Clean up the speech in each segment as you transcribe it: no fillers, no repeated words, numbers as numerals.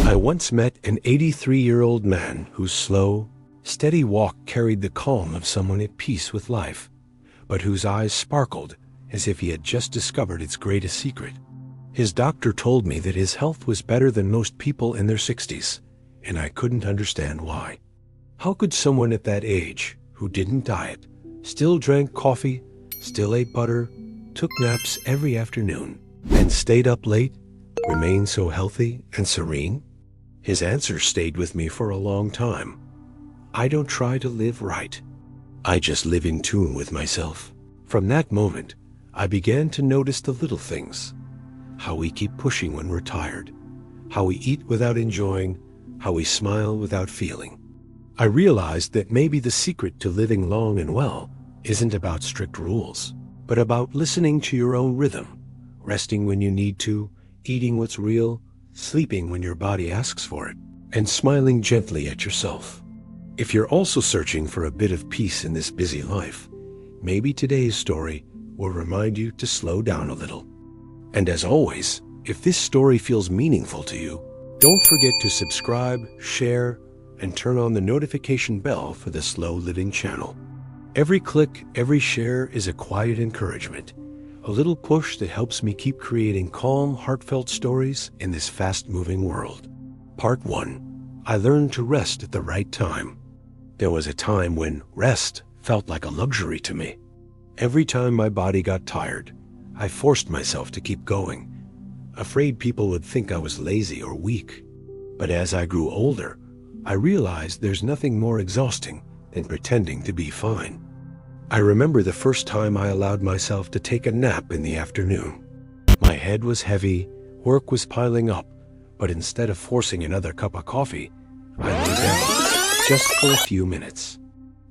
I once met an 83-year-old man whose slow, steady walk carried the calm of someone at peace with life, but whose eyes sparkled as if he had just discovered its greatest secret. His doctor told me that his health was better than most people in their 60s, and I couldn't understand why. How could someone at that age, who didn't diet, still drank coffee, still ate butter, took naps every afternoon, and stayed up late, remain so healthy and serene? His answer stayed with me for a long time. I don't try to live right. I just live in tune with myself. From that moment, I began to notice the little things. How we keep pushing when we're tired. How we eat without enjoying. How we smile without feeling. I realized that maybe the secret to living long and well isn't about strict rules, but about listening to your own rhythm, resting when you need to, eating what's real, sleeping when your body asks for it, and smiling gently at yourself. If you're also searching for a bit of peace in this busy life, maybe today's story will remind you to slow down a little. And as always, if this story feels meaningful to you, don't forget to subscribe, share, and turn on the notification bell for the Slow Living channel. Every click, every share is a quiet encouragement, a little push that helps me keep creating calm, heartfelt stories in this fast-moving world. Part 1. I learned to rest at the right time. There was a time when rest felt like a luxury to me. Every time my body got tired, I forced myself to keep going, afraid people would think I was lazy or weak. But as I grew older, I realized there's nothing more exhausting than pretending to be fine. I remember the first time I allowed myself to take a nap in the afternoon. My head was heavy, work was piling up, but instead of forcing another cup of coffee, I lay down, just for a few minutes.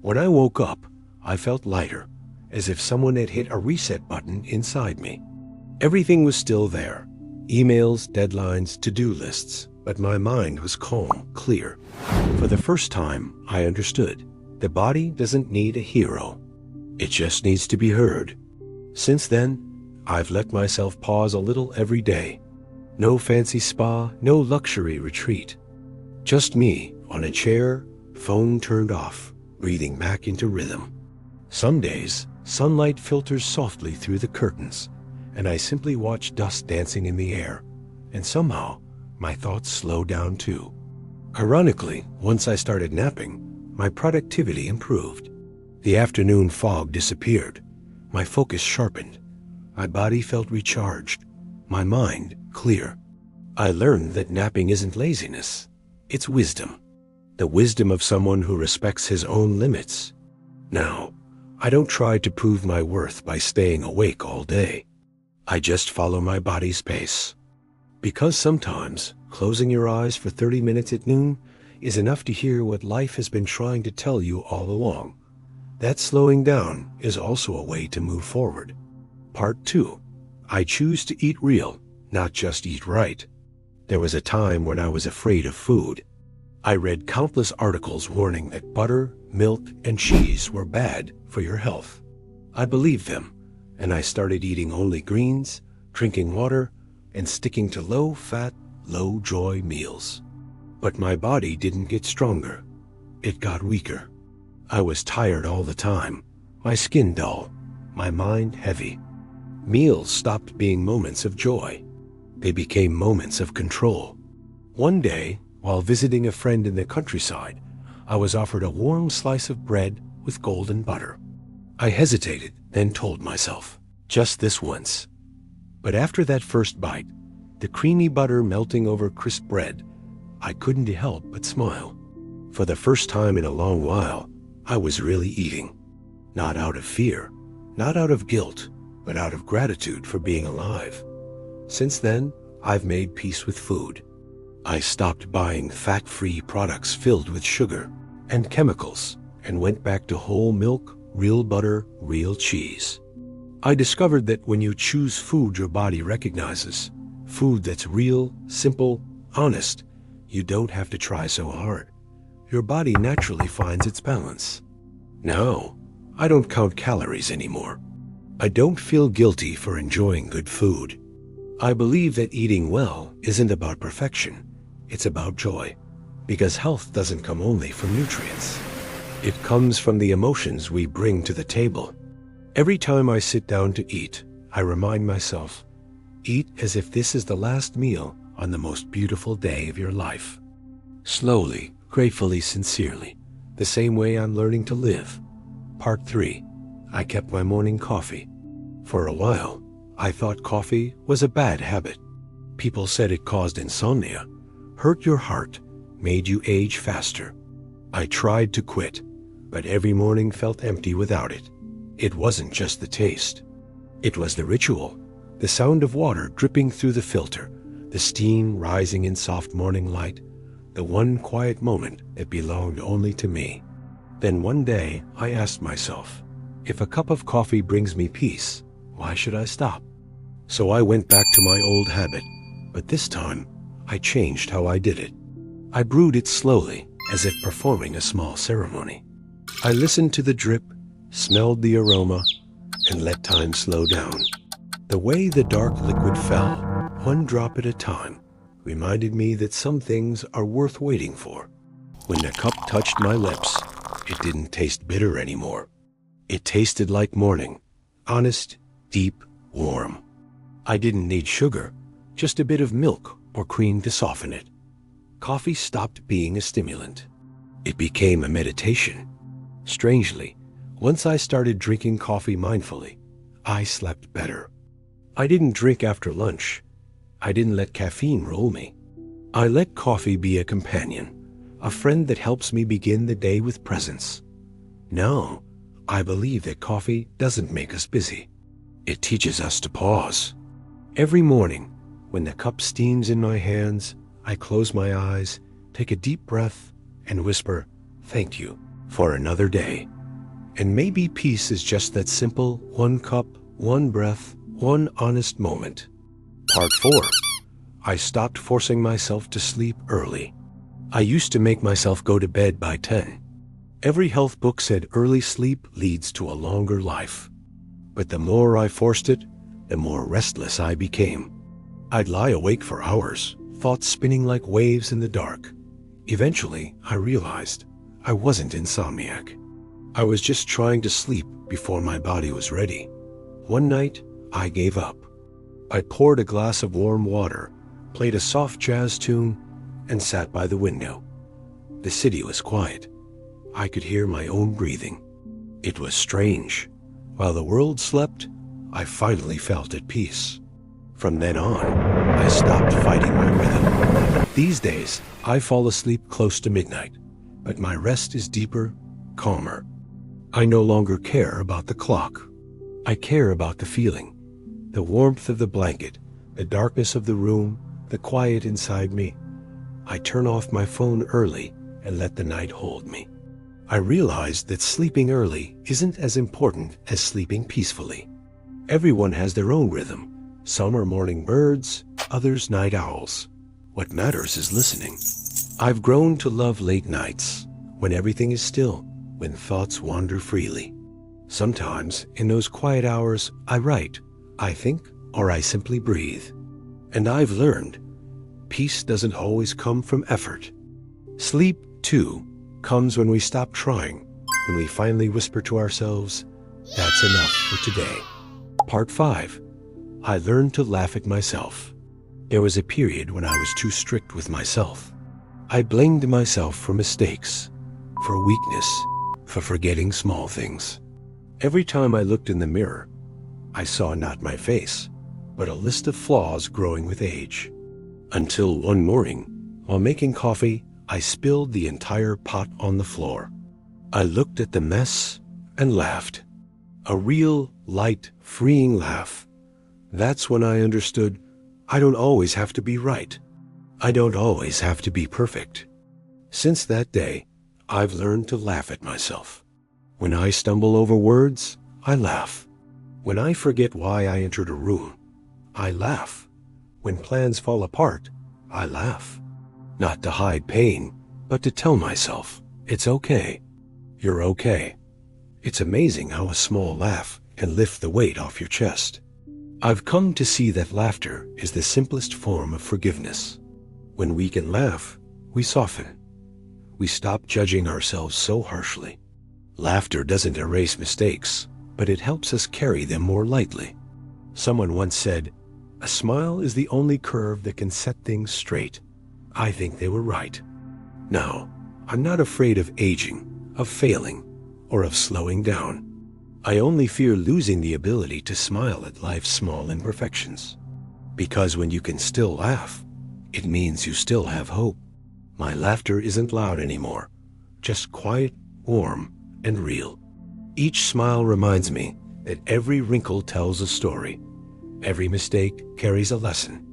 When I woke up, I felt lighter, as if someone had hit a reset button inside me. Everything was still there, emails, deadlines, to-do lists, but my mind was calm, clear. For the first time, I understood. The body doesn't need a hero. It just needs to be heard. Since then, I've let myself pause a little every day. No fancy spa, no luxury retreat. Just me on a chair, phone turned off, breathing back into rhythm. Some days, sunlight filters softly through the curtains, and I simply watch dust dancing in the air, and somehow, my thoughts slow down too. Ironically, once I started napping, my productivity improved. The afternoon fog disappeared. My focus sharpened. My body felt recharged. My mind clear. I learned that napping isn't laziness. It's wisdom. The wisdom of someone who respects his own limits. Now, I don't try to prove my worth by staying awake all day. I just follow my body's pace. Because sometimes, closing your eyes for 30 minutes at noon is enough to hear what life has been trying to tell you all along. That slowing down is also a way to move forward. Part 2. I choose to eat real, not just eat right. There was a time when I was afraid of food. I read countless articles warning that butter, milk, and cheese were bad for your health. I believed them, and I started eating only greens, drinking water, and sticking to low-fat, low-joy meals. But my body didn't get stronger. It got weaker. I was tired all the time, my skin dull, my mind heavy. Meals stopped being moments of joy. They became moments of control. One day, while visiting a friend in the countryside, I was offered a warm slice of bread with golden butter. I hesitated, then told myself, just this once. But after that first bite, the creamy butter melting over crisp bread, I couldn't help but smile. For the first time in a long while, I was really eating. Not out of fear, not out of guilt, but out of gratitude for being alive. Since then, I've made peace with food. I stopped buying fat-free products filled with sugar and chemicals and went back to whole milk, real butter, real cheese. I discovered that when you choose food your body recognizes, food that's real, simple, honest, you don't have to try so hard. Your body naturally finds its balance. Now, I don't count calories anymore. I don't feel guilty for enjoying good food. I believe that eating well isn't about perfection. it's about joy. Because health doesn't come only from nutrients. It comes from the emotions we bring to the table. Every time I sit down to eat, I remind myself, eat as if this is the last meal on the most beautiful day of your life. Slowly, gratefully, sincerely, the same way I'm learning to live. Part 3. I kept my morning coffee. For a while, I thought coffee was a bad habit. People said it caused insomnia, hurt your heart, made you age faster. I tried to quit, but every morning felt empty without it. It wasn't just the taste. It was the ritual, the sound of water dripping through the filter, the steam rising in soft morning light, the one quiet moment that belonged only to me. Then one day I asked myself, if a cup of coffee brings me peace, why should I stop? So I went back to my old habit, but this time I changed how I did it. I brewed it slowly, as if performing a small ceremony. I listened to the drip, smelled the aroma, and let time slow down. The way the dark liquid fell, one drop at a time, reminded me that some things are worth waiting for. When the cup touched my lips, it didn't taste bitter anymore. It tasted like morning, honest, deep, warm. I didn't need sugar, just a bit of milk or cream to soften it. Coffee stopped being a stimulant. It became a meditation. Strangely, once I started drinking coffee mindfully, I slept better. I didn't drink after lunch. I didn't let caffeine rule me. I let coffee be a companion, a friend that helps me begin the day with presence. Now, I believe that coffee doesn't make us busy. It teaches us to pause. Every morning, when the cup steams in my hands, I close my eyes, take a deep breath, and whisper, "Thank you for another day." And maybe peace is just that simple: one cup, one breath, one honest moment. Part 4. I stopped forcing myself to sleep early. I used to make myself go to bed by 10. Every health book said early sleep leads to a longer life. But the more I forced it, the more restless I became. I'd lie awake for hours, thoughts spinning like waves in the dark. Eventually, I realized I wasn't insomniac. I was just trying to sleep before my body was ready. One night, I gave up. I poured a glass of warm water, played a soft jazz tune, and sat by the window. The city was quiet. I could hear my own breathing. It was strange. While the world slept, I finally felt at peace. From then on, I stopped fighting my rhythm. These days, I fall asleep close to midnight, but my rest is deeper, calmer. I no longer care about the clock. I care about the feeling, the warmth of the blanket, the darkness of the room, the quiet inside me. I turn off my phone early and let the night hold me. I realized that sleeping early isn't as important as sleeping peacefully. Everyone has their own rhythm. Some are morning birds, others night owls. What matters is listening. I've grown to love late nights, when everything is still, when thoughts wander freely. Sometimes, in those quiet hours, I write, I think, or I simply breathe. And I've learned, peace doesn't always come from effort. Sleep, too, comes when we stop trying, when we finally whisper to ourselves, that's enough for today. Part 5. I learned to laugh at myself. There was a period when I was too strict with myself. I blamed myself for mistakes, for weakness, for forgetting small things. Every time I looked in the mirror, I saw not my face, but a list of flaws growing with age. Until one morning, while making coffee, I spilled the entire pot on the floor. I looked at the mess and laughed. A real, light, freeing laugh. That's when I understood I don't always have to be right. I don't always have to be perfect. Since that day, I've learned to laugh at myself. When I stumble over words, I laugh. When I forget why I entered a room, I laugh. When plans fall apart, I laugh. Not to hide pain, but to tell myself, it's okay. You're okay. It's amazing how a small laugh can lift the weight off your chest. I've come to see that laughter is the simplest form of forgiveness. When we can laugh, we soften. We stop judging ourselves so harshly. Laughter doesn't erase mistakes, but it helps us carry them more lightly. Someone once said, "A smile is the only curve that can set things straight." I think they were right. Now, I'm not afraid of aging, of failing, or of slowing down. I only fear losing the ability to smile at life's small imperfections. Because when you can still laugh, it means you still have hope. My laughter isn't loud anymore, just quiet, warm, and real. Each smile reminds me that every wrinkle tells a story. Every mistake carries a lesson.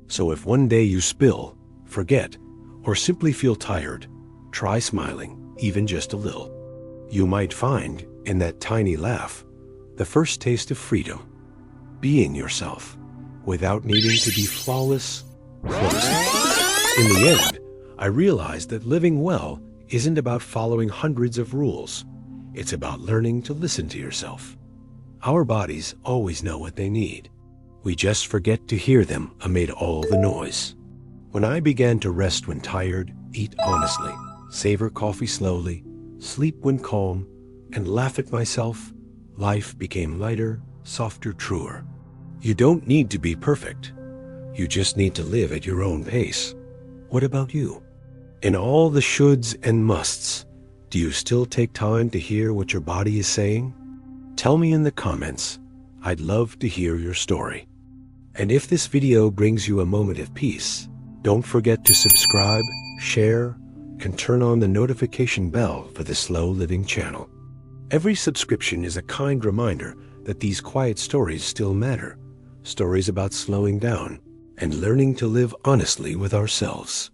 So if one day you spill, forget, or simply feel tired, try smiling, even just a little. You might find, in that tiny laugh, the first taste of freedom, being yourself, without needing to be flawless, close. In the end, I realized that living well isn't about following hundreds of rules. It's about learning to listen to yourself. Our bodies always know what they need. We just forget to hear them amid all the noise. When I began to rest when tired, eat honestly, savor coffee slowly, sleep when calm, and laugh at myself, life became lighter, softer, truer. You don't need to be perfect. You just need to live at your own pace. What about you? In all the shoulds and musts, do you still take time to hear what your body is saying? Tell me in the comments. I'd love to hear your story. And if this video brings you a moment of peace, don't forget to subscribe, share, and turn on the notification bell for the Slow Living channel. Every subscription is a kind reminder that these quiet stories still matter. Stories about slowing down and learning to live honestly with ourselves.